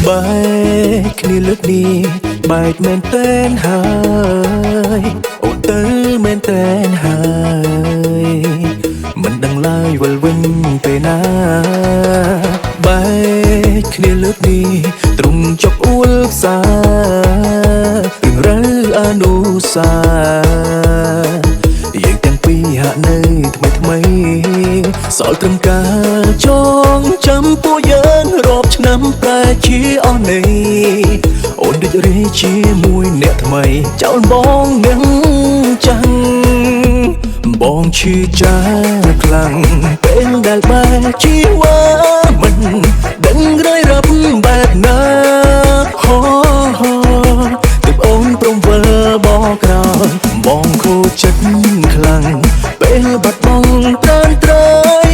បែកគ្នាលើកនេះបែកមែនតែនហើយអូនទៅមែនតែនហើយមិនដឹងឡើយវិលវិញពេលណាបែកគ្នាលើកនេះទ្រង់ចប់អួលផ្សារឿងរ៉ាវអនុស្សាយើងទាំងពីរហាក់នៅថ្មីសល់ត្រឹមការចងចាំពួកយើងរាប់ឆ្នាំតែជាអស់នេះអូនដូចរីជាមួយអ្នកថ្មីចោលបងនឹងចាំងបងឈឺចាខ្លាំងពេលដែលបែកជីវ៉ាមិនដឹងរយរាប់បែបណាហោទើបអូនព្រមវិលបោះក្រោយបងខូចចិត្តខ្លាំងពេលបាត់បង់ត្រានត្រៃ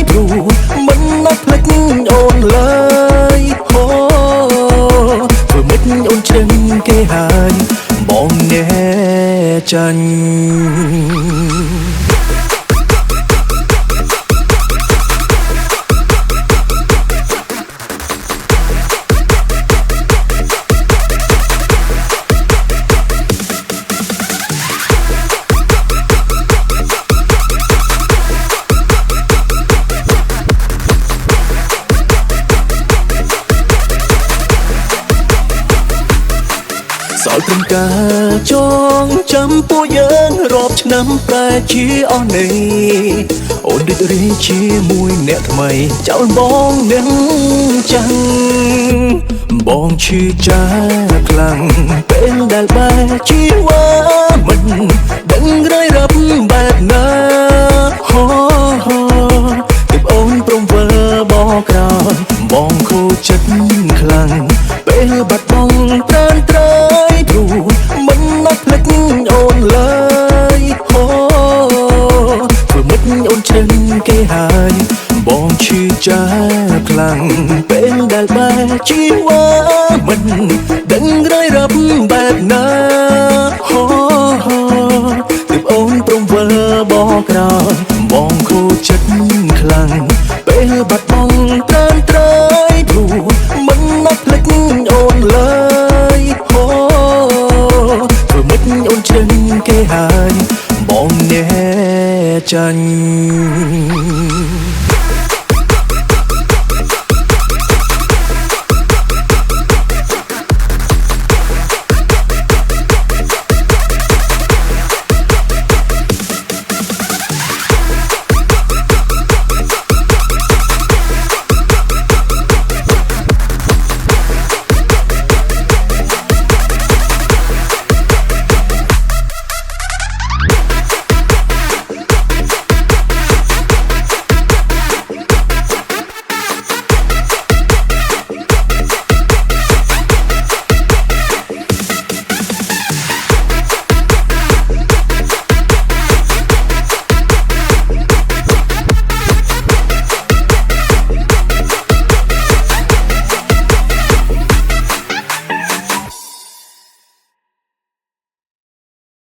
ព្រោះមិននឹកភ្លេចអូនឡើយហោធ្វើមិនអូនជ្រឹងគេហើយបងណែចាញ់សល់ត្រឹមការចងចាំពួកយើងរាប់ឆ្នាំតែជាអស់នេះអូនដូចរីជាមួយអ្នកថ្មីចោលបងនឹងចាំងបងឈឺចាខ្លាំងពេលដែលបែកជីវ៉ាមិនដឹងរយរាប់បែបណាហោទើបអូនព្រមវិលបោះក្រោយបងខូចចិត្តខ្លាំងពេលបាត់បង់ត្រានត្រៃព្រោះមិននឹកភ្លេចអូនឡើយហោធ្វើមិនអូនជ្រឹងគេហើយបងឈឺចាខ្លាំងពេលដែលបែកជីវ៉ាមិនដឹងរយរាប់បែបណាហោទើបអូនព្រមវិលបោះក្រោយបងខូចចិត្តខ្លាំងពេលបាត់បង់ត្រានត្រៃព្រោះមិននឹកភ្លេចអូនឡើយហោធ្វើមិនអូនជ្រឹងគេហើយបងណែចាញ់